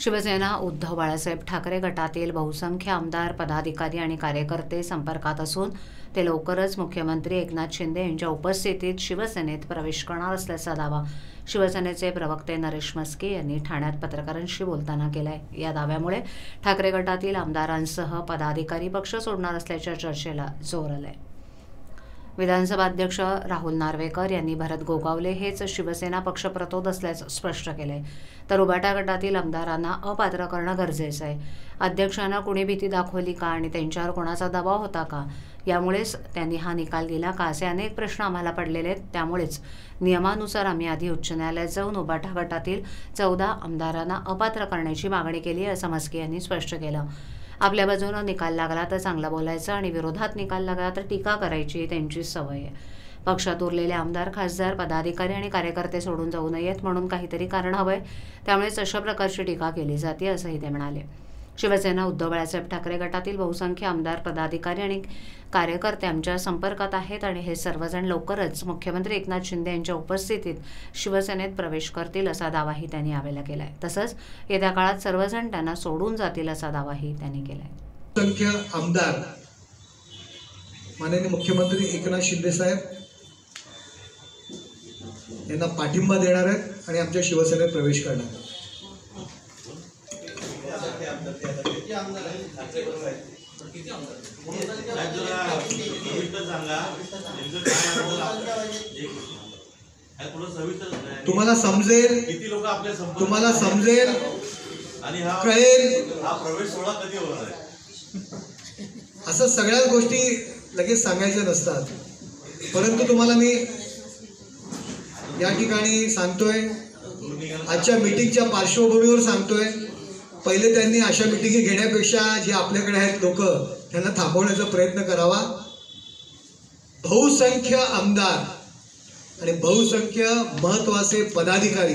शिवसेना उद्धव बाळासाहेब ठाकरे गटातील बहुसंख्य आमदार, पदाधिकारी आणि कार्यकर्ते संपर्कात असून ते लवकरच मुख्यमंत्री एकनाथ शिंदे यांच्या उपस्थितीत शिवसेनेत प्रवेश करणार असल्याचा दावा शिवसेनेचे प्रवक्ते नरेश म्हस्के यांनी ठाण्यात पत्रकारांशी बोलताना केलाय। या दाव्यामुळे ठाकरे गटातील आमदारांसह पदाधिकारी पक्ष सोडणार असल्याच्या चर्चेला जोर आलाय। विधानसभा अध्यक्ष राहुल नार्वेकर यांनी भरत गोगावले हेच शिवसेना पक्षप्रतोद असल्याचं स्पष्ट केलंय, तर उबाटा गटातील आमदारांना अपात्र करणं गरजेचं आहे। अध्यक्षांना कुणी भीती दाखवली का आणि त्यांच्यावर कोणाचा दबाव होता का, यामुळेच त्यांनी हा निकाल दिला का, असे अनेक प्रश्न आम्हाला पडलेले आहेत। त्यामुळेच नियमानुसार आम्ही आधी उच्च न्यायालयात जाऊन उबाटा गटातील 14 आमदारांना अपात्र करण्याची मागणी केली, असं म्हस्के यांनी स्पष्ट केलं। आपल्या बाजूने निकाल लागला तर चांगला बोलायचं आणि विरोधात निकाल लागला तर टीका करायची त्यांची सवय आहे। पक्षात उरलेले आमदार, खासदार, पदाधिकारी आणि कार्यकर्ते सोडून जाऊ नयेत म्हणून काहीतरी कारण हवंय, त्यामुळेच अशा प्रकारची टीका केली जाते, असंही ते म्हणाले। शिवसेना उद्धव बाळासाहेब ठाकरे गटातील बहुसंख्य आमदार, पदाधिकारी आणि कार्यकर्ते आमच्या संपर्कात आहेत आणि हे सर्वजण लवकरच मुख्यमंत्री एकनाथ शिंदे यांच्या उपस्थितीत शिवसेनेत प्रवेश करतील, असा दावाही त्यांनी यावेळेला केलाय। तसंच येत्या काळात सर्वजण त्यांना सोडून जातील, असा दावाही त्यांनी केलाय। संख्य आमदार माननीय मुख्यमंत्री एकनाथ शिंदे साहेब यांना पाठिंबा देणार आहेत आणि आमच्या शिवसेनेत प्रवेश करणार आहेत। तुम्हाला समजेल कळेल असं सगळ्या गोष्टी लगेच सांगायच्या नसतात, परंतु तुम्हाला मी या ठिकाणी सांगतोय, आजच्या मीटिंगच्या पार्श्वभूमीवर सांगतोय, पहिले त्यांनी अशा मीटिंगी घेण्यापेक्षा जे आपल्याकडे आहेत लोक त्यांना थांबवण्याचा प्रयत्न करावा। बहुसंख्य आमदार आणि बहुसंख्य महत्त्वाचे पदाधिकारी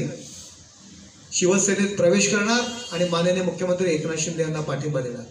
शिवसेनेत प्रवेश करणार आणि माननीय मुख्यमंत्री एकनाथ शिंदे यांना पाठिंबा देणार।